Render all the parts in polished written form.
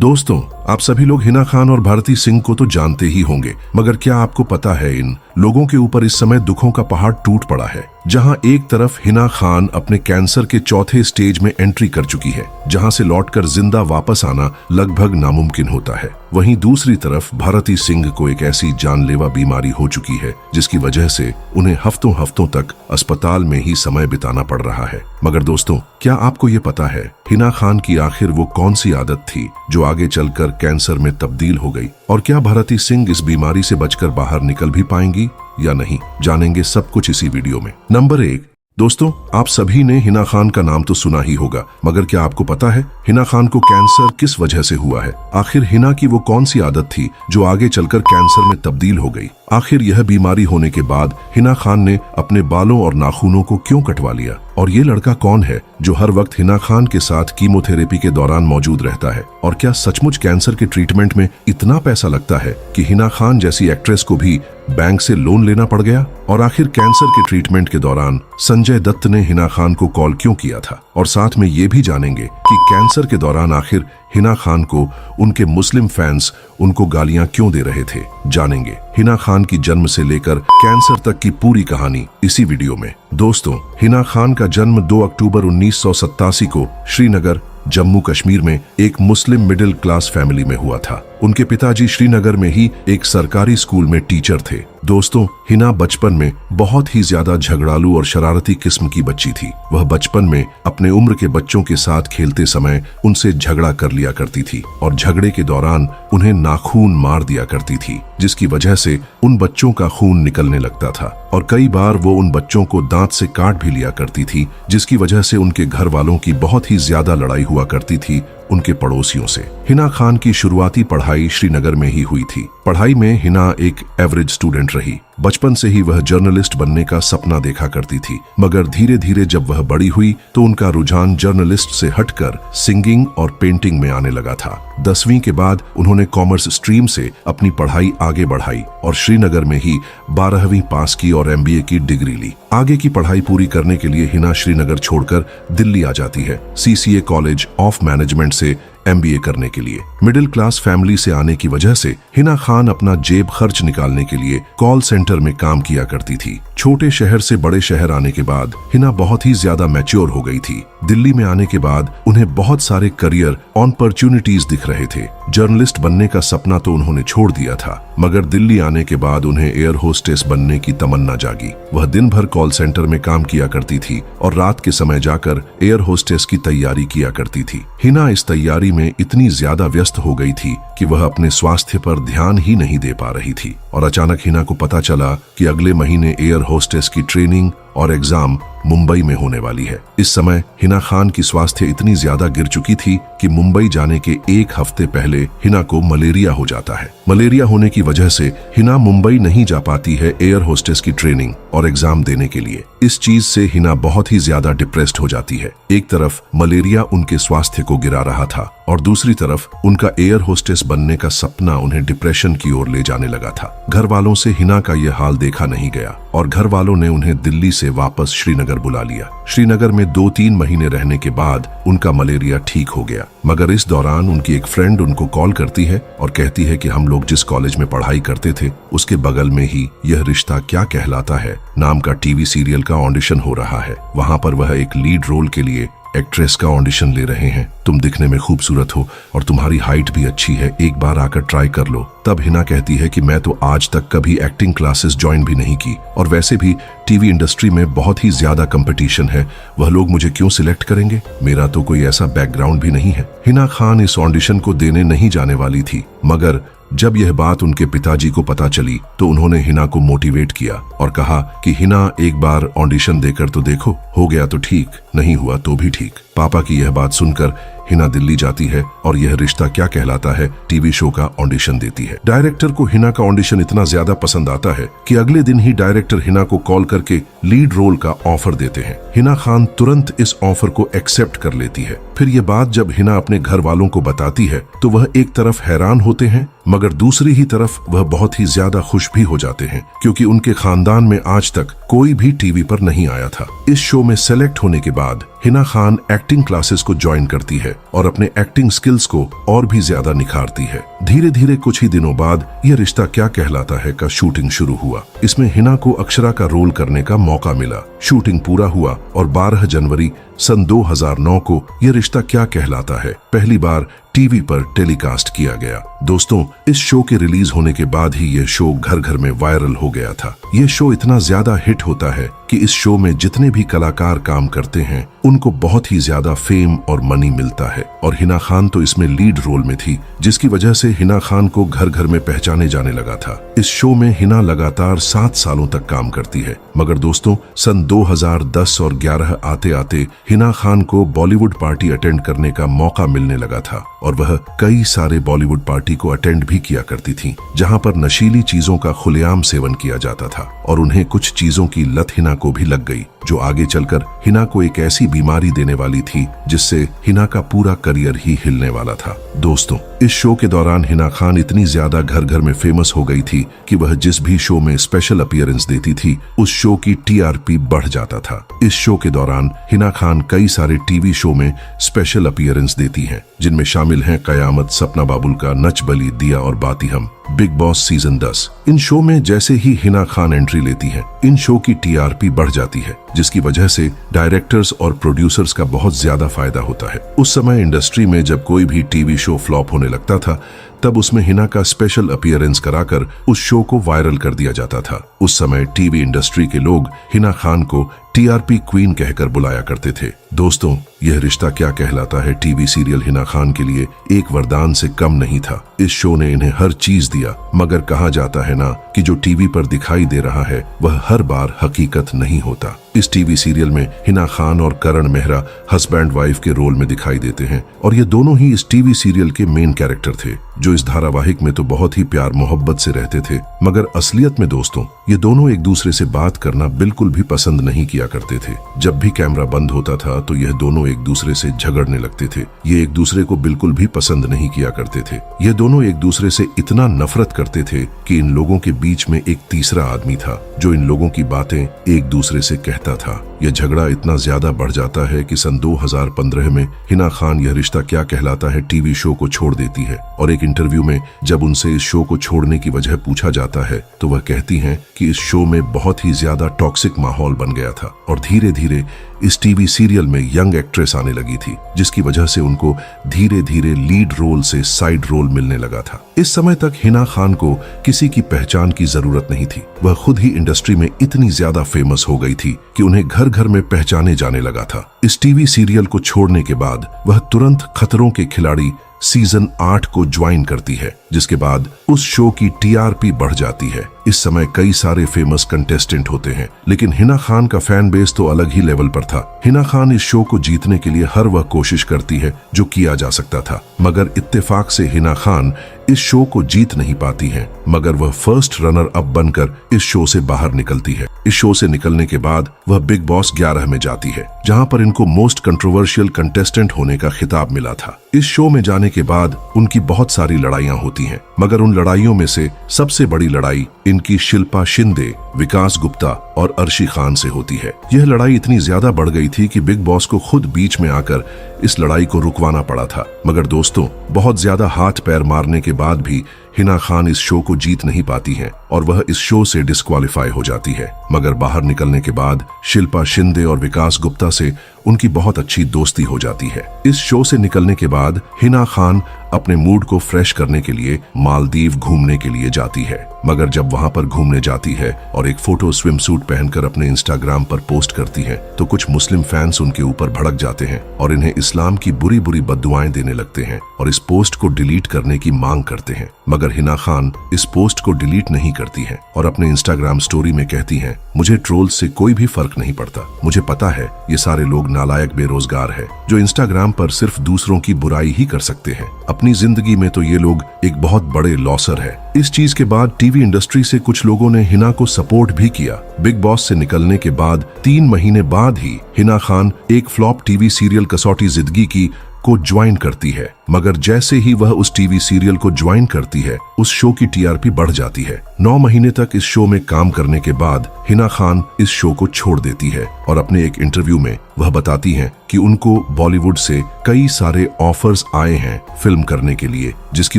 दोस्तों, आप सभी लोग हिना खान और भारती सिंह को तो जानते ही होंगे, मगर क्या आपको पता है इन लोगों के ऊपर इस समय दुखों का पहाड़ टूट पड़ा है। जहां एक तरफ हिना खान अपने कैंसर के चौथे स्टेज में एंट्री कर चुकी है, जहां से लौटकर जिंदा वापस आना लगभग नामुमकिन होता है, वहीं दूसरी तरफ भारती सिंह को एक ऐसी जानलेवा बीमारी हो चुकी है जिसकी वजह से उन्हें हफ्तों हफ्तों तक अस्पताल में ही समय बिताना पड़ रहा है। मगर दोस्तों, क्या आपको ये पता है हिना खान की आखिर वो कौन सी आदत थी जो आगे चलकर कैंसर में तब्दील हो गई, और क्या भारती सिंह इस बीमारी से बचकर बाहर निकल भी पाएंगी या नहीं? जानेंगे सब कुछ इसी वीडियो में। नंबर 1, दोस्तों, आप सभी ने हिना खान का नाम तो सुना ही होगा, मगर क्या आपको पता है हिना खान को कैंसर किस वजह से हुआ है? आखिर हिना की वो कौन सी आदत थी जो आगे चलकर कैंसर में तब्दील हो गई? आखिर यह बीमारी होने के बाद हिना खान ने अपने बालों और नाखूनों को क्यों कटवा लिया? और ये लड़का कौन है जो हर वक्त हिना खान के साथ कीमोथेरेपी के दौरान मौजूद रहता है? और क्या सचमुच कैंसर के ट्रीटमेंट में इतना पैसा लगता है कि हिना खान जैसी एक्ट्रेस को भी बैंक से लोन लेना पड़ गया? और आखिर कैंसर के ट्रीटमेंट के दौरान संजय दत्त ने हिना खान को कॉल क्यों किया था? और साथ में ये भी जानेंगे कि कैंसर के दौरान आखिर हिना खान को उनके मुस्लिम फैंस उनको गालियां क्यों दे रहे थे। जानेंगे हिना खान की जन्म से लेकर कैंसर तक की पूरी कहानी इसी वीडियो में। दोस्तों, हिना खान का जन्म 2 अक्टूबर 1987 को श्रीनगर, जम्मू कश्मीर में एक मुस्लिम मिडिल क्लास फैमिली में हुआ था। उनके पिताजी श्रीनगर में ही एक सरकारी स्कूल में टीचर थे। दोस्तों, हिना बचपन में बहुत ही ज्यादा झगड़ालू और शरारती किस्म की बच्ची थी। वह बचपन में अपने उम्र के बच्चों के साथ खेलते समय उनसे झगड़ा कर लिया करती थी और झगड़े के दौरान उन्हें नाखून मार दिया करती थी, जिसकी वजह से उन बच्चों का खून निकलने लगता था। और कई बार वो उन बच्चों को दांत से काट भी लिया करती थी, जिसकी वजह से उनके घर वालों की बहुत ही ज्यादा लड़ाई हुआ करती थी उनके पड़ोसियों से। हिना खान की शुरुआती पढ़ाई श्रीनगर में ही हुई थी। पढ़ाई में हिना एक एवरेज स्टूडेंट रही। बचपन से ही वह जर्नलिस्ट बनने का सपना देखा करती थी, मगर धीरे धीरे जब वह बड़ी हुई तो उनका रुझान जर्नलिस्ट से हटकर सिंगिंग और पेंटिंग में आने लगा था। 10वीं के बाद उन्होंने कॉमर्स स्ट्रीम से अपनी पढ़ाई आगे बढ़ाई और श्रीनगर में ही 12वीं पास की और MBA की डिग्री ली। आगे की पढ़ाई पूरी करने के लिए हिना श्रीनगर छोड़कर दिल्ली आ जाती है, CCA कॉलेज ऑफ मैनेजमेंट से MBA करने के लिए। मिडिल क्लास फैमिली से आने की वजह से हिना खान अपना जेब खर्च निकालने के लिए कॉल सेंटर में काम किया करती थी। छोटे शहर से बड़े शहर आने के बाद हिना बहुत ही ज्यादा मैच्योर हो गई थी। दिल्ली में आने के बाद उन्हें बहुत सारे करियर अपॉर्चुनिटीज दिख रहे थे। जर्नलिस्ट बनने का सपना तो उन्होंने छोड़ दिया था, मगर दिल्ली आने के बाद उन्हें एयर होस्टेस बनने की तमन्ना जागी। वह दिन भर कॉल सेंटर में काम किया करती थी और रात के समय जाकर एयर होस्टेस की तैयारी किया करती थी। हिना इस तैयारी में इतनी ज्यादा व्यस्त हो गई थी कि वह अपने स्वास्थ्य पर ध्यान ही नहीं दे पा रही थी। और अचानक हिना को पता चला कि अगले महीने एयर होस्टेस की ट्रेनिंग और एग्जाम मुंबई में होने वाली है। इस समय हिना खान की स्वास्थ्य इतनी ज्यादा गिर चुकी थी कि मुंबई जाने के 1 हफ्ते पहले हिना को मलेरिया हो जाता है। मलेरिया होने की वजह से हिना मुंबई नहीं जा पाती है एयर होस्टेस की ट्रेनिंग और एग्जाम देने के लिए। इस चीज से हिना बहुत ही ज्यादा डिप्रेस्ड हो जाती है। एक तरफ मलेरिया उनके स्वास्थ्य को गिरा रहा था और दूसरी तरफ उनका एयर होस्टेस बनने का सपना उन्हें डिप्रेशन की ओर ले जाने लगा था। घर वालों से हिना का यह हाल देखा नहीं गया और घर वालों ने उन्हें दिल्ली से वापस श्रीनगर बुला लिया। श्रीनगर में 2-3 महीने रहने के बाद उनका मलेरिया ठीक हो गया, मगर इस दौरान उनकी एक फ्रेंड उनको कॉल करती है और कहती है कि हम लोग जिस कॉलेज में पढ़ाई करते थे उसके बगल में ही यह रिश्ता क्या कहलाता है नाम का टीवी सीरियल का ऑडिशन हो रहा है। वहां पर वह एक लीड रोल के लिए एक्ट्रेस का ऑडिशन ले रहे हैं। तुम दिखने में खूबसूरत हो और तुम्हारी हाइट भी अच्छी है, एक बार आकर ट्राई कर लो। तब हिना कहती है कि मैं तो आज तक कभी एक्टिंग क्लासेस ज्वाइन भी नहीं की और वैसे भी टीवी इंडस्ट्री में बहुत ही ज्यादा कंपटीशन है, वह लोग मुझे क्यों सिलेक्ट करेंगे? मेरा तो कोई ऐसा बैकग्राउंड भी नहीं है। हिना खान इस ऑडिशन को देने नहीं जाने वाली थी, मगर जब यह बात उनके पिताजी को पता चली तो उन्होंने हिना को मोटिवेट किया और कहा कि हिना एक बार ऑडिशन देकर तो देखो, हो गया तो ठीक, नहीं हुआ तो भी ठीक। पापा की यह बात सुनकर हिना दिल्ली जाती है और यह रिश्ता क्या कहलाता है टीवी शो का ऑडिशन देती है। डायरेक्टर को हिना का ऑडिशन इतना ज्यादा पसंद आता है कि अगले दिन ही डायरेक्टर हिना को कॉल करके लीड रोल का ऑफर देते हैं। हिना खान तुरंत इस ऑफर को एक्सेप्ट कर लेती है। फिर ये बात जब हिना अपने घर वालों को बताती है तो वह एक तरफ हैरान होते हैं, मगर दूसरी ही तरफ वह बहुत ही ज्यादा खुश भी हो जाते हैं, क्योंकि उनके खानदान में आज तक कोई भी टीवी पर नहीं आया था। इस शो में सेलेक्ट होने के बाद हिना खान एक्टिंग क्लासेस को ज्वाइन करती है और अपने एक्टिंग स्किल्स को और भी ज्यादा निखारती है। धीरे धीरे कुछ ही दिनों बाद यह रिश्ता क्या कहलाता है का शूटिंग शुरू हुआ। इसमें हिना को अक्षरा का रोल करने का मौका मिला। शूटिंग पूरा हुआ और 12 जनवरी सन 2009 को यह रिश्ता क्या कहलाता है पहली बार टीवी पर टेलीकास्ट किया गया। दोस्तों, इस शो के रिलीज होने के बाद ही यह शो घर घर में वायरल हो गया था। यह शो इतना ज्यादा हिट होता है कि इस शो में जितने भी कलाकार काम करते हैं उनको बहुत ही ज्यादा फेम और मनी मिलता है। और हिना खान तो इसमें लीड रोल में थी, जिसकी वजह से हिना खान को घर घर में पहचाने जाने लगा था। इस शो में हिना लगातार 7 सालों तक काम करती है। मगर दोस्तों, सन 2010 और 11 आते आते हिना खान को बॉलीवुड पार्टी अटेंड करने का मौका मिलने लगा था और वह कई सारे बॉलीवुड पार्टी को अटेंड भी किया करती थी, जहां पर नशीली चीजों का खुलेआम सेवन किया जाता था। और उन्हें कुछ चीजों की लत हिना को भी लग गई, जो आगे चलकर हिना को एक ऐसी बीमारी देने वाली थी जिससे हिना का पूरा करियर ही हिलने वाला था। दोस्तों, इस शो के दौरान हिना खान इतनी ज्यादा घर घर में फेमस हो गई थी कि वह जिस भी शो में स्पेशल अपीयरेंस देती थी उस शो की टीआरपी बढ़ जाता था। इस शो के दौरान हिना खान कई सारे टीवी शो में स्पेशल अपीयरेंस देती हैं, जिनमें शामिल हैं कयामत, सपना बाबुल का, नच बली, दिया और बाती हम, बिग बॉस सीजन 10। इन शो में जैसे ही हिना खान एंट्री लेती हैं, इन शो की टीआरपी बढ़ जाती है, जिसकी वजह से डायरेक्टर्स और प्रोड्यूसर्स का बहुत ज्यादा फायदा होता है। उस समय इंडस्ट्री में जब कोई भी टीवी शो फ्लॉप होने लगता था, तब उसमें हिना का स्पेशल अपीयरेंस कराकर उस शो को वायरल कर दिया जाता था। उस समय टीवी इंडस्ट्री के लोग हिना खान को टीआरपी क्वीन कहकर बुलाया करते थे। दोस्तों, यह रिश्ता क्या कहलाता है टीवी सीरियल हिना खान के लिए एक वरदान से कम नहीं था। इस शो ने इन्हें हर चीज दिया, मगर कहा जाता है ना कि जो टीवी पर दिखाई दे रहा है वह हर बार हकीकत नहीं होता। इस टीवी सीरियल में हिना खान और करण मेहरा हस्बैंड वाइफ के रोल में दिखाई देते हैं और ये दोनों ही इस टीवी सीरियल के मेन कैरेक्टर थे, जो इस धारावाहिक में तो बहुत ही प्यार मोहब्बत से रहते थे, मगर असलियत में दोस्तों ये दोनों एक दूसरे से बात करना बिल्कुल भी पसंद नहीं किया करते थे। जब भी कैमरा बंद होता था तो यह दोनों एक दूसरे से झगड़ने लगते थे। ये एक दूसरे को बिल्कुल भी पसंद नहीं किया करते थे। ये दोनों एक दूसरे से इतना नफरत करते थे कि इन लोगों के बीच में एक तीसरा आदमी था जो इन लोगों की बातें एक दूसरे से कहता था। यह झगड़ा इतना ज्यादा बढ़ जाता है कि सन 2015 में हिना खान यह रिश्ता क्या कहलाता है टीवी शो को छोड़ देती है। और एक इंटरव्यू में जब उनसे इस शो को छोड़ने की वजह पूछा जाता है तो वह कहती हैं कि इस शो में बहुत ही ज्यादा टॉक्सिक माहौल बन गया था और धीरे धीरे इस टीवी सीरियल में यंग एक्ट्रेस आने लगी थी, जिसकी वजह से उनको धीरे धीरे लीड रोल से साइड रोल मिलने लगा था। इस समय तक हिना खान को किसी की पहचान की जरूरत नहीं थी। वह खुद ही इंडस्ट्री में इतनी ज्यादा फेमस हो गई थी कि उन्हें घर घर में पहचाने जाने लगा था। इस टीवी सीरियल को छोड़ने के बाद वह तुरंत खतरों के खिलाड़ी सीजन 8 को ज्वाइन करती है, जिसके बाद उस शो की टीआरपी बढ़ जाती है। इस समय कई सारे फेमस कंटेस्टेंट होते हैं, लेकिन हिना खान का फैन बेस तो अलग ही लेवल पर था। हिना खान इस शो को जीतने के लिए हर वह कोशिश करती है जो किया जा सकता था, मगर इत्तेफाक से हिना खान इस शो को जीत नहीं पाती हैं, मगर वह फर्स्ट रनर अप बनकर इस शो से बाहर निकलती है। इस शो से निकलने के बाद वह बिग बॉस 11 में जाती है, जहां पर इनको मोस्ट कंट्रोवर्शियल कंटेस्टेंट होने का खिताब मिला था। इस शो में जाने के बाद उनकी बहुत सारी लड़ाइयां होती हैं, मगर उन लड़ाइयों में से सबसे बड़ी लड़ाई इनकी शिल्पा शिंदे, विकास गुप्ता और अर्शी खान से होती है। यह लड़ाई इतनी ज्यादा बढ़ गई थी कि बिग बॉस को खुद बीच में आकर इस लड़ाई को रुकवाना पड़ा था। मगर दोस्तों, बहुत ज्यादा हाथ पैर मारने के बाद भी हिना खान इस शो को जीत नहीं पाती हैं और वह इस शो से डिस्क्वालीफाई हो जाती है। मगर बाहर निकलने के बाद शिल्पा शिंदे और विकास गुप्ता से उनकी बहुत अच्छी दोस्ती हो जाती है। इस शो से निकलने के बाद हिना खान अपने मूड को फ्रेश करने के लिए मालदीव घूमने के लिए जाती है, मगर जब वहां पर घूमने जाती है और एक फोटो स्विम सूट पहनकर अपने इंस्टाग्राम पर पोस्ट करती है तो कुछ मुस्लिम फैंस उनके ऊपर भड़क जाते हैं और इन्हें इस्लाम की बुरी बुरी बद्दुआएं देने लगते हैं और इस पोस्ट को डिलीट करने की मांग करते हैं। मगर हिना खान इस पोस्ट को डिलीट नहीं करती है और अपने इंस्टाग्राम स्टोरी में कहती हैं, मुझे ट्रोल्स से कोई भी फर्क नहीं पड़ता। मुझे पता है ये सारे लोग नालायक बेरोजगार है जो इंस्टाग्राम पर सिर्फ दूसरों की बुराई ही कर सकते हैं। अपनी जिंदगी में तो ये लोग एक बहुत बड़े लॉसर है। इस चीज के बाद टीवी इंडस्ट्री से कुछ लोगों ने हिना को सपोर्ट भी किया। बिग बॉस से निकलने के बाद 3 महीने बाद ही हिना खान एक फ्लॉप टीवी सीरियल कसौटी जिंदगी की को ज्वाइन करती है, मगर जैसे ही वह उस टीवी सीरियल को ज्वाइन करती है उस शो की टीआरपी बढ़ जाती है। 9 महीने तक इस शो में काम करने के बाद हिना खान इस शो को छोड़ देती है और अपने एक इंटरव्यू में वह बताती हैं कि उनको बॉलीवुड से कई सारे ऑफर्स आए हैं फिल्म करने के लिए, जिसकी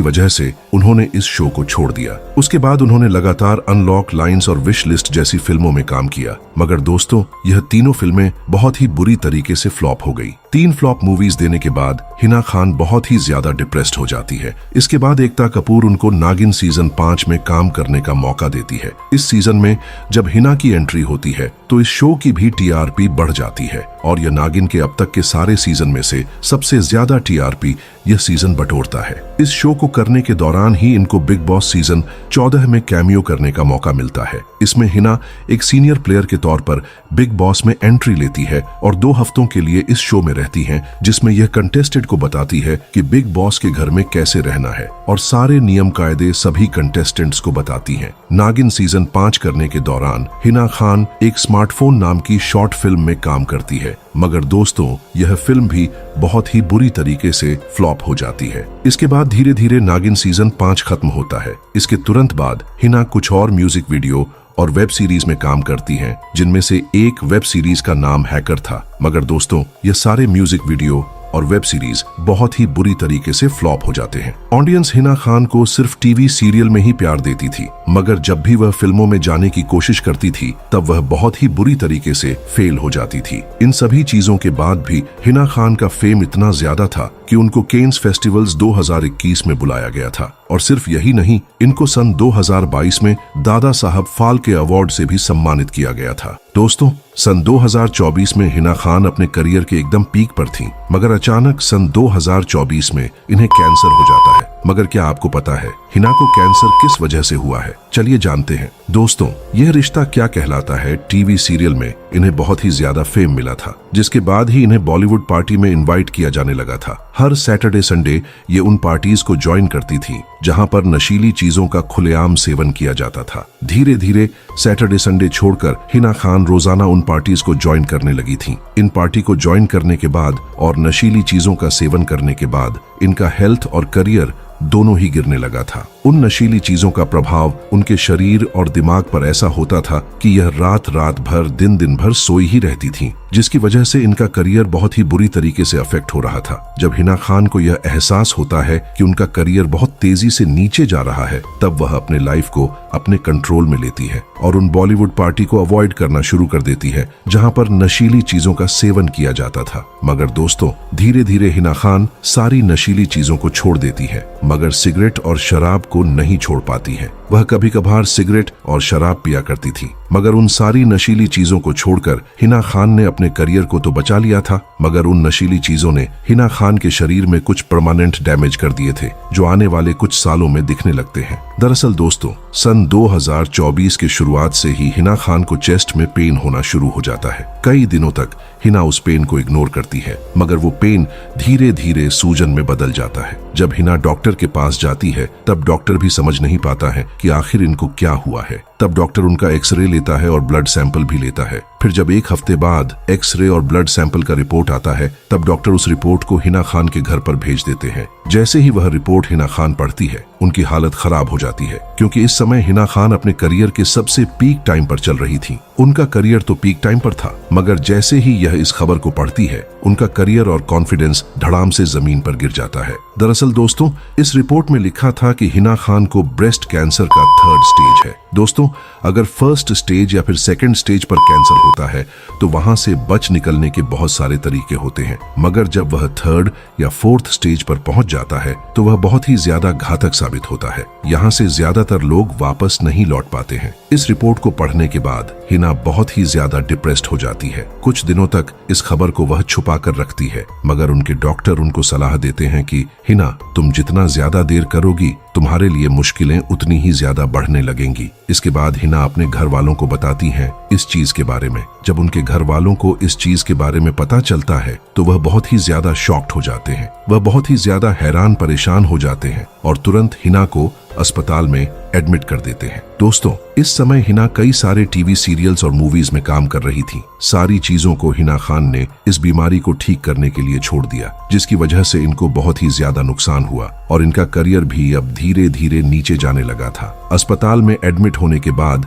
वजह से उन्होंने इस शो को छोड़ दिया। उसके बाद उन्होंने लगातार अनलॉक लाइन्स और विश लिस्ट जैसी फिल्मों में काम किया, मगर दोस्तों यह तीनों फिल्में बहुत ही बुरी तरीके से फ्लॉप हो गई। 3 फ्लॉप मूवीज देने के बाद हिना खान बहुत ही ज्यादा डिप्रेस्ड हो जाती है। इसके बाद एकता कपूर उनको नागिन सीजन 5 में काम करने का मौका देती है। इस सीजन में जब हिना की एंट्री होती है तो इस शो की भी टीआरपी बढ़ जाती है और यह नागिन के अब तक के सारे सीजन में से सबसे ज्यादा टीआरपी यह सीजन बटोरता है। इस शो को करने के दौरान ही इनको बिग बॉस सीजन 14 में कैमियो करने का मौका मिलता है। इसमें हिना एक सीनियर प्लेयर के तौर पर बिग बॉस में एंट्री लेती है और 2 हफ्तों के लिए इस शो में रहती हैं, जिसमें यह कंटेस्टेंट को बताती है कि बिग बॉस के घर में कैसे रहना है और सारे नियम कायदे सभी कंटेस्टेंट्स को बताती हैं। नागिन सीजन 5 करने के दौरान हिना खान एक स्मार्टफोन नाम की शॉर्ट फिल्म में काम करती है, मगर दोस्तों यह फिल्म भी बहुत ही बुरी तरीके से फ्लॉप हो जाती है। इसके बाद धीरे धीरे नागिन सीजन 5 खत्म होता है। इसके तुरंत बाद हिना कुछ और म्यूजिक वीडियो और वेब सीरीज में काम करती हैं, जिनमें से एक वेब सीरीज का नाम हैकर था, मगर दोस्तों ये सारे म्यूजिक वीडियो और वेब सीरीज बहुत ही बुरी तरीके से फ्लॉप हो जाते हैं। ऑडियंस हिना खान को सिर्फ टीवी सीरियल में ही प्यार देती थी, मगर जब भी वह फिल्मों में जाने की कोशिश करती थी तब वह बहुत ही बुरी तरीके से फेल हो जाती थी। इन सभी चीजों के बाद भी हिना खान का फेम इतना ज्यादा था कि उनको केन्स फेस्टिवल्स 2021 में बुलाया गया था, और सिर्फ यही नहीं, इनको सन 2022 में दादा साहब फाल्के अवार्ड से भी सम्मानित किया गया था। दोस्तों सन 2024 में हिना खान अपने करियर के एकदम पीक पर थीं, मगर अचानक सन 2024 में इन्हें कैंसर हो जाता है। मगर क्या आपको पता है हिना को कैंसर किस वजह से हुआ है? चलिए जानते हैं। दोस्तों यह रिश्ता क्या कहलाता है टीवी सीरियल में इन्हें बहुत ही ज्यादा फेम मिला था, जिसके बाद ही इन्हें बॉलीवुड पार्टी में इनवाइट किया जाने लगा था। हर सैटरडे संडे ये उन पार्टीज को ज्वाइन करती थी जहां पर नशीली चीजों का खुलेआम सेवन किया जाता था। धीरे धीरे सैटरडे संडे छोड़कर हिना खान रोजाना उन पार्टीज को ज्वाइन करने लगी थी। इन पार्टी को ज्वाइन करने के बाद और नशीली चीजों का सेवन करने के बाद इनका हेल्थ और करियर दोनों ही गिरने लगा था। उन नशीली चीजों का प्रभाव उनके शरीर और दिमाग पर ऐसा होता था कि यह रात रात भर दिन दिन भर सोई ही रहती थी, जिसकी वजह से इनका करियर बहुत ही बुरी तरीके से अफेक्ट हो रहा था। जब हिना खान को यह एहसास होता है कि उनका करियर बहुत तेजी से नीचे जा रहा है, तब वह अपने लाइफ को अपने कंट्रोल में लेती है और उन बॉलीवुड पार्टी को अवॉइड करना शुरू कर देती है जहां पर नशीली चीजों का सेवन किया जाता था। मगर दोस्तों धीरे धीरे हिना खान सारी नशीली चीजों को छोड़ देती है, मगर सिगरेट और शराब को नहीं छोड़ पाती है। वह कभी कभार सिगरेट और शराब पिया करती थी, मगर उन सारी नशीली चीजों को छोड़कर हिना खान ने अपने करियर को तो बचा लिया था, मगर उन नशीली चीजों ने हिना खान के शरीर में कुछ परमानेंट डैमेज कर दिए थे, जो आने वाले कुछ सालों में दिखने लगते हैं। दरअसल दोस्तों सन 2024 के शुरुआत से ही हिना खान को चेस्ट में पेन होना शुरू हो जाता है। कई दिनों तक हिना उस पेन को इग्नोर करती है, मगर वो पेन धीरे धीरे सूजन में बदल जाता है। जब हिना डॉक्टर के पास जाती है तब डॉक्टर भी समझ नहीं पाता है कि आखिर इनको क्या हुआ है। तब डॉक्टर उनका एक्सरे लेता है और ब्लड सैंपल भी लेता है। फिर जब 1 हफ्ते बाद एक्सरे और ब्लड सैंपल का रिपोर्ट आता है, तब डॉक्टर उस रिपोर्ट को हिना खान के घर पर भेज देते हैं। जैसे ही वह रिपोर्ट हिना खान पढ़ती है, उनकी हालत खराब हो जाती है, क्योंकि इस समय हिना खान अपने करियर के सबसे पीक टाइम पर चल रही थी। उनका करियर तो पीक टाइम पर था, मगर जैसे ही यह इस खबर को पढ़ती है, उनका करियर और कॉन्फिडेंस धड़ाम से जमीन पर गिर जाता है। दरअसल दोस्तों इस रिपोर्ट में लिखा था कि हिना खान को ब्रेस्ट कैंसर का 3rd स्टेज है। दोस्तों अगर 1st स्टेज या फिर 2nd स्टेज पर कैंसर होता है तो वहां से बच निकलने के बहुत सारे तरीके होते हैं, मगर जब वह 3rd या 4th स्टेज पर पहुंच जाता है तो वह बहुत ही ज्यादा घातक साबित होता है। यहाँ से ज्यादातर लोग वापस नहीं लौट पाते हैं। इस रिपोर्ट को पढ़ने के बाद हिना बहुत ही ज्यादा डिप्रेस्ड हो जाती है। कुछ दिनों तक इस खबर को वह छुपा कर रखती है, मगर उनके डॉक्टर उनको सलाह देते हैं कि हिना तुम जितना ज्यादा देर करोगी तुम्हारे लिए मुश्किलें उतनी ही ज्यादा बढ़ने लगेंगी। इसके बाद हिना अपने घर वालों को बताती हैं इस चीज के बारे में। जब उनके घर वालों को इस चीज के बारे में पता चलता है तो वह बहुत ही ज्यादा शॉक्ड हो जाते हैं। वह बहुत ही ज्यादा हैरान परेशान हो जाते हैं और तुरंत हिना को अस्पताल में एडमिट कर देते हैं। दोस्तों, इस समय हिना कई सारे टीवी सीरियल्स और मूवीज में काम कर रही थी। सारी चीजों को हिना खान ने इस बीमारी को ठीक करने के लिए छोड़ दिया, जिसकी वजह से इनको बहुत ही ज्यादा नुकसान हुआ और इनका करियर भी अब धीरे धीरे नीचे जाने लगा था। अस्पताल में एडमिट होने के बाद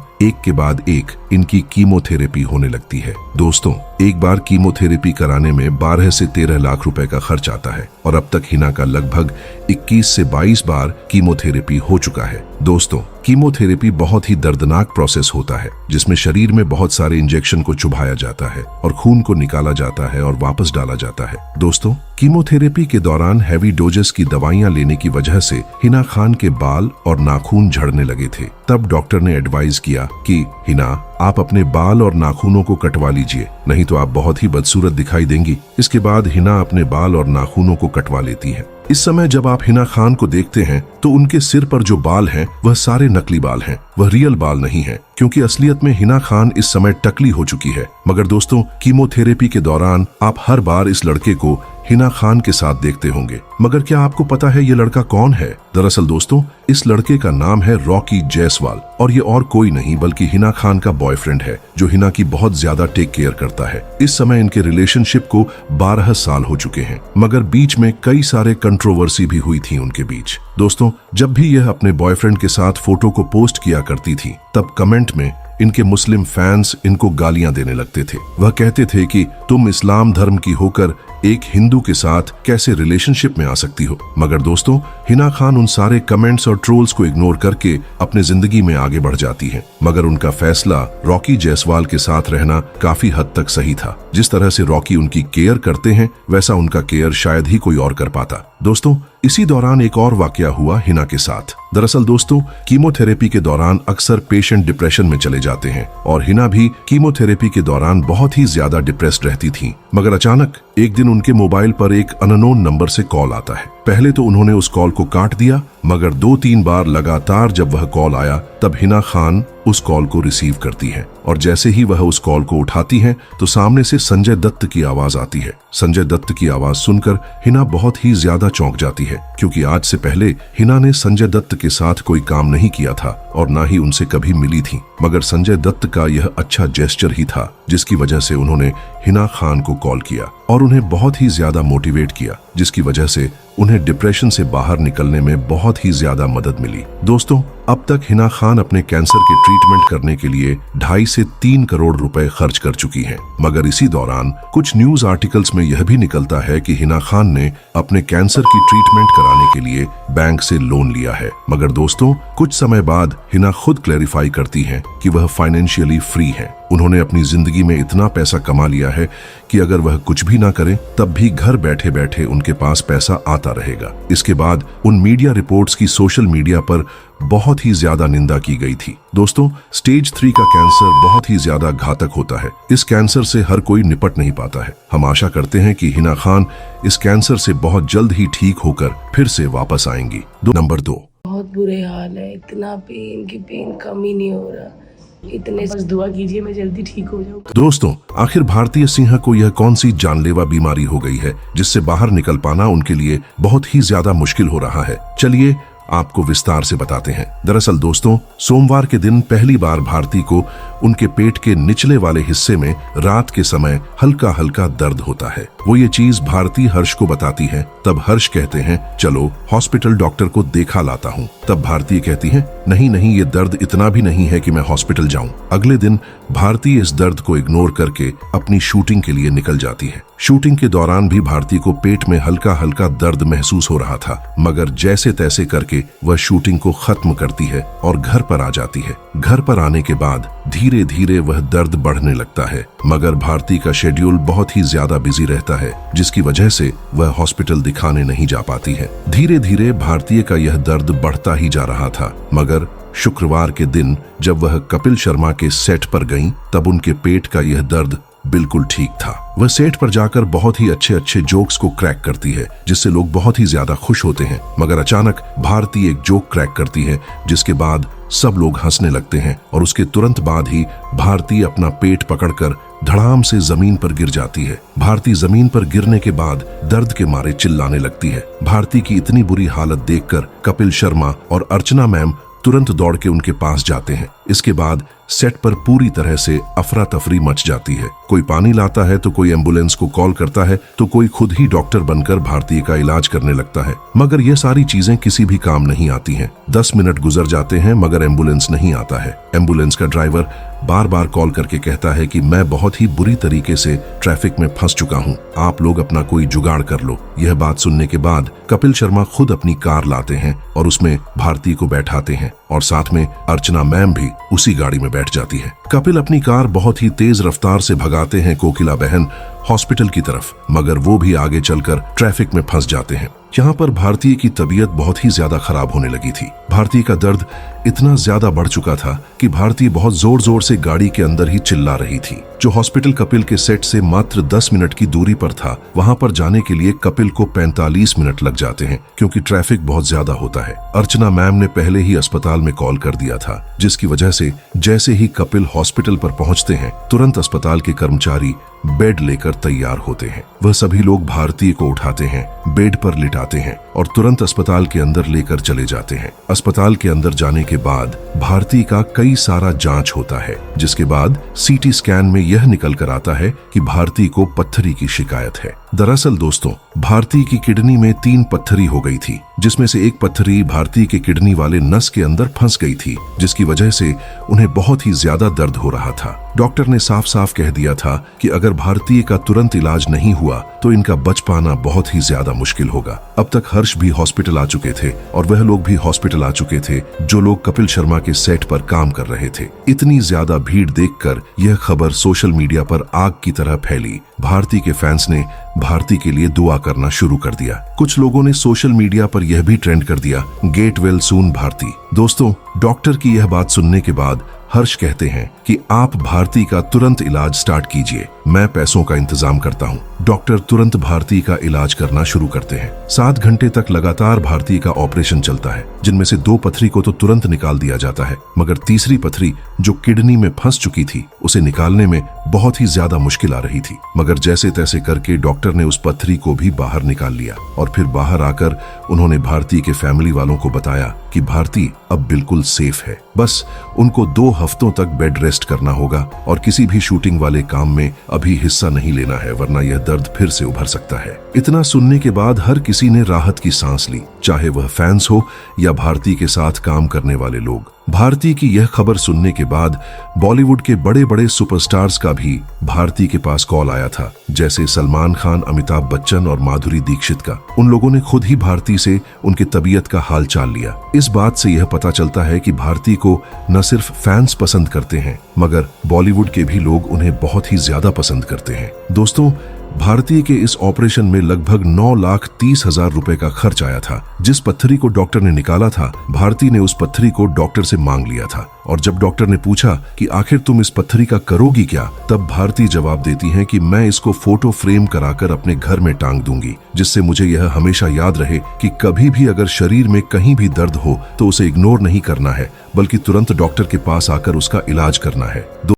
एक इनकी कीमोथेरेपी होने लगती है। दोस्तों, एक बार कीमोथेरेपी कराने में 12 से 13 लाख रुपए का खर्च आता है और अब तक हिना का लगभग 21 से 22 बार कीमोथेरेपी हो चुका है। दोस्तों, कीमोथेरेपी बहुत ही दर्दनाक प्रोसेस होता है, जिसमें शरीर में बहुत सारे इंजेक्शन को चुभाया जाता है और खून को निकाला जाता है और वापस डाला जाता है। दोस्तों, कीमोथेरेपी के दौरान हैवी डोजेस की दवाइयां लेने की वजह से हिना खान के बाल और नाखून झड़ने लगे थे। तब डॉक्टर ने एडवाइस किया कि हिना, आप अपने बाल और नाखूनों को कटवा लीजिए, नहीं तो आप बहुत ही बदसूरत दिखाई देंगी। इसके बाद हिना अपने बाल और नाखूनों को कटवा लेती है। इस समय जब आप हिना खान को देखते हैं तो उनके सिर पर जो बाल हैं वह सारे नकली बाल हैं, वह रियल बाल नहीं है, क्योंकि असलियत में हिना खान इस समय टकली हो चुकी है। मगर दोस्तों, कीमोथेरेपी के दौरान आप हर बार इस लड़के को हिना खान के साथ देखते होंगे। मगर क्या आपको पता है ये लड़का कौन है? दरअसल दोस्तों, इस लड़के का नाम है रॉकी जायसवाल और ये और कोई नहीं बल्कि हिना खान का बॉयफ्रेंड है, जो हिना की बहुत ज्यादा टेक केयर करता है। इस समय इनके रिलेशनशिप को 12 साल हो चुके हैं, मगर बीच में कई सारे कंट्रोवर्सी भी हुई थी उनके बीच। दोस्तों, जब भी यह अपने बॉयफ्रेंड के साथ फोटो को पोस्ट किया करती थी, तब कमेंट में इनके मुस्लिम फैंस इनको गालियां देने लगते थे। वह कहते थे कि तुम इस्लाम धर्म की होकर एक हिंदू के साथ कैसे रिलेशनशिप में आ सकती हो। मगर दोस्तों, हिना खान उन सारे कमेंट्स और ट्रोल्स को इग्नोर करके अपने जिंदगी में आगे बढ़ जाती है। मगर उनका फैसला रॉकी जायसवाल के साथ रहना काफी हद तक सही था। जिस तरह से रॉकी उनकी केयर करते हैं, वैसा उनका केयर शायद ही कोई और कर पाता। दोस्तों, इसी दौरान एक और वाकया हुआ हिना के साथ। दरअसल दोस्तों, कीमोथेरेपी के दौरान अक्सर पेशेंट डिप्रेशन में चले जाते हैं और हिना भी कीमोथेरेपी के दौरान बहुत ही ज्यादा डिप्रेस्ड रहती थी। मगर अचानक एक दिन उनके मोबाइल पर एक अननोन नंबर से कॉल आता है। पहले तो उन्होंने उस कॉल को काट दिया, मगर 2-3 बार लगातार जब वह कॉल आया, तब हिना खान उस कॉल को रिसीव करती है और जैसे ही वह उस कॉल को उठाती हैं, तो सामने से संजय दत्त की आवाज आती है। संजय दत्त की आवाज सुनकर हिना बहुत ही ज्यादा चौंक जाती है, क्योंकि आज से पहले हिना ने संजय दत्त के साथ कोई काम नहीं किया था और ना ही उनसे कभी मिली थी। मगर संजय दत्त का यह अच्छा जेस्चर ही था जिसकी वजह से उन्होंने हिना खान को कॉल किया और उन्हें बहुत ही ज्यादा मोटिवेट किया, जिसकी वजह से उन्हें डिप्रेशन से बाहर निकलने में बहुत ही ज्यादा मदद मिली। दोस्तों, अब तक हिना खान अपने कैंसर के ट्रीटमेंट करने के लिए 2.5 से 3 करोड़ रुपए खर्च कर चुकी हैं। मगर इसी दौरान कुछ न्यूज आर्टिकल्स में यह भी निकलता है कि हिना खान ने अपने कैंसर की ट्रीटमेंट कराने के लिए बैंक से लोन लिया है। मगर दोस्तों, कुछ समय बाद हिना खुद क्लैरिफाई करती हैं कि वह फाइनेंशियली फ्री है। उन्होंने अपनी जिंदगी में इतना पैसा कमा लिया है कि अगर वह कुछ भी ना करें, तब भी घर बैठे बैठे उनके पास पैसा आता रहेगा। इसके बाद उन मीडिया रिपोर्ट्स की सोशल मीडिया पर बहुत ही ज्यादा निंदा की गई थी। दोस्तों, स्टेज 3 का कैंसर बहुत ही ज्यादा घातक होता है। इस कैंसर से हर कोई निपट नहीं पाता है। हम आशा करते हैं कि हिना खान इस कैंसर से बहुत जल्द ही ठीक होकर फिर से वापस आएंगी। नंबर 2, बहुत बुरे हाल है, इतना पेन की पेन कम ही नहीं हो रहा। इतने बस दुआ कीजिए मैं जल्दी ठीक हो जाऊं। दोस्तों, आखिर भारतीय सिंह को यह कौन सी जानलेवा बीमारी हो गई है जिससे बाहर निकल पाना उनके लिए बहुत ही ज्यादा मुश्किल हो रहा है? चलिए आपको विस्तार से बताते हैं। दरअसल दोस्तों, सोमवार के दिन पहली बार भारती को उनके पेट के निचले वाले हिस्से में रात के समय हल्का हल्का दर्द होता है। वो ये चीज भारती हर्ष को बताती है। तब हर्ष कहते हैं, चलो हॉस्पिटल डॉक्टर को देखा लाता हूँ। तब भारती कहती है, नहीं नहीं, ये दर्द इतना भी नहीं है कि मैं हॉस्पिटल जाऊं। अगले दिन भारती इस दर्द को इग्नोर करके अपनी शूटिंग के लिए निकल जाती है। शूटिंग के दौरान भी भारती को पेट में हल्का हल्का दर्द महसूस हो रहा था, मगर जैसे तैसे करके वह शूटिंग को खत्म करती है और घर पर आ जाती है। घर पर आने के बाद धीरे धीरे वह दर्द बढ़ने लगता है, मगर भारती का शेड्यूल बहुत ही ज्यादा बिजी रहता है, जिसकी वजह से वह हॉस्पिटल दिखाने नहीं जा पाती है। धीरे धीरे भारतीय का यह दर्द बढ़ता ही जा रहा था, मगर शुक्रवार के दिन जब वह कपिल शर्मा के सेट पर गईं, तब उनके पेट का यह दर्द बिल्कुल ठीक था। वह सेट पर जाकर बहुत ही अच्छे अच्छे जोक्स को क्रैक करती है, जिससे लोग बहुत ही ज्यादा खुश होते हैं। मगर अचानक भारती एक जोक क्रैक करती है, जिसके बाद सब लोग हंसने लगते हैं और उसके तुरंत बाद ही भारती अपना पेट पकड़कर धड़ाम से जमीन पर गिर जाती है। भारती जमीन पर गिरने के बाद दर्द के मारे चिल्लाने लगती है। भारती की इतनी बुरी हालत देखकर कपिल शर्मा और अर्चना मैम तुरंत दौड़ के उनके पास जाते हैं। इसके बाद सेट पर पूरी तरह से अफरा तफरी मच जाती है। कोई पानी लाता है तो कोई एम्बुलेंस को कॉल करता है तो कोई खुद ही डॉक्टर बनकर भारती का इलाज करने लगता है। मगर ये सारी चीजें किसी भी काम नहीं आती हैं। 10 मिनट गुजर जाते हैं मगर एम्बुलेंस नहीं आता है। एम्बुलेंस का ड्राइवर बार बार कॉल करके कहता है कि मैं बहुत ही बुरी तरीके से ट्रैफिक में फंस चुका हूँ, आप लोग अपना कोई जुगाड़ कर लो। यह बात सुनने के बाद कपिल शर्मा खुद अपनी कार लाते हैं और उसमें भारती को बैठाते हैं और साथ में अर्चना मैम भी उसी गाड़ी में बैठ जाती है। कपिल अपनी कार बहुत ही तेज रफ्तार से भगाते हैं कोकिला बहन हॉस्पिटल की तरफ, मगर वो भी आगे चलकर ट्रैफिक में फंस जाते हैं। यहाँ पर भारती की तबीयत बहुत ही ज्यादा खराब होने लगी थी। भारती का दर्द इतना ज्यादा बढ़ चुका था कि भारती बहुत जोर जोर से गाड़ी के अंदर ही चिल्ला रही थी। जो हॉस्पिटल कपिल के सेट से मात्र 10 मिनट की दूरी पर था, वहां पर जाने के लिए कपिल को 45 मिनट लग जाते हैं क्योंकि ट्रैफिक बहुत ज्यादा होता है। अर्चना मैम ने पहले ही अस्पताल में कॉल कर दिया था, जिसकी वजह से जैसे ही कपिल हॉस्पिटल पर पहुंचते हैं, तुरंत अस्पताल के कर्मचारी बेड लेकर तैयार होते हैं। वह सभी लोग भारती को उठाते हैं, बेड पर लिटाते हैं और तुरंत अस्पताल के अंदर लेकर चले जाते हैं। अस्पताल के अंदर जाने के बाद भारती का कई सारा जांच होता है, जिसके बाद सीटी स्कैन में यह निकल कर आता है कि भारती को पत्थरी की शिकायत है। दरअसल दोस्तों, भारती की किडनी में 3 पत्थरी हो गई थी, जिसमें से एक पत्थरी भारती के किडनी वाले नस के अंदर फंस गई थी, जिसकी वजह से उन्हें बहुत ही ज्यादा दर्द हो रहा था। डॉक्टर ने साफ साफ कह दिया था कि अगर भारतीय का तुरंत इलाज नहीं हुआ तो इनका बच पाना बहुत ही ज्यादा मुश्किल होगा। अब तक हर्ष भी हॉस्पिटल आ चुके थे और वह लोग भी हॉस्पिटल आ चुके थे जो लोग कपिल शर्मा के सेट पर काम कर रहे थे। इतनी ज्यादा भीड़ देखकर यह खबर सोशल मीडिया पर आग की तरह फैली। भारती के फैंस ने भारती के लिए दुआ करना शुरू कर दिया। कुछ लोगों ने सोशल मीडिया पर यह भी ट्रेंड कर दिया, गेट वेल सून भारती। दोस्तों, डॉक्टर की यह बात सुनने के बाद हर्ष कहते हैं कि आप भारती का तुरंत इलाज स्टार्ट कीजिए, मैं पैसों का इंतजाम करता हूँ। डॉक्टर तुरंत भारती का इलाज करना शुरू करते हैं। 7 घंटे तक लगातार भारती का ऑपरेशन चलता है, जिनमें से 2 पथरी को तो तुरंत निकाल दिया जाता है, मगर तीसरी पथरी जो किडनी में फंस चुकी थी, उसे निकालने में बहुत ही ज्यादा मुश्किल आ रही थी। मगर जैसे तैसे करके डॉक्टर ने उस पथरी को भी बाहर निकाल लिया और फिर बाहर आकर उन्होंने भारती के फैमिली वालों को बताया कि भारती अब बिल्कुल सेफ है, बस उनको 2 हफ्तों तक बेड रेस्ट करना होगा और किसी भी शूटिंग वाले काम में अभी हिस्सा नहीं लेना है, वरना यह दर्द फिर से उभर सकता है। इतना सुनने के बाद हर किसी ने राहत की सांस ली, चाहे वह फैंस हो या भारती के साथ काम करने वाले लोग। भारती की यह खबर सुनने के बाद बॉलीवुड के बड़े बड़े सुपरस्टार्स का भी भारती के पास कॉल आया था, जैसे सलमान खान, अमिताभ बच्चन और माधुरी दीक्षित का। उन लोगों ने खुद ही भारती से उनकी तबीयत का हाल चाल लिया। इस बात से यह पता चलता है कि भारती को न सिर्फ फैंस पसंद करते हैं, मगर बॉलीवुड के भी लोग उन्हें बहुत ही ज्यादा पसंद करते हैं। दोस्तों, भारती के इस ऑपरेशन में लगभग 9,30,000 रुपए का खर्च आया था। जिस पत्थरी को डॉक्टर ने निकाला था, भारती ने उस पत्थरी को डॉक्टर से मांग लिया था और जब डॉक्टर ने पूछा कि आखिर तुम इस पत्थरी का करोगी क्या, तब भारती जवाब देती हैं कि मैं इसको फोटो फ्रेम कराकर अपने घर में टांग दूंगी, जिससे मुझे यह हमेशा याद रहे कि कभी भी अगर शरीर में कहीं भी दर्द हो तो उसे इग्नोर नहीं करना है, बल्कि तुरंत डॉक्टर के पास आकर उसका इलाज करना है।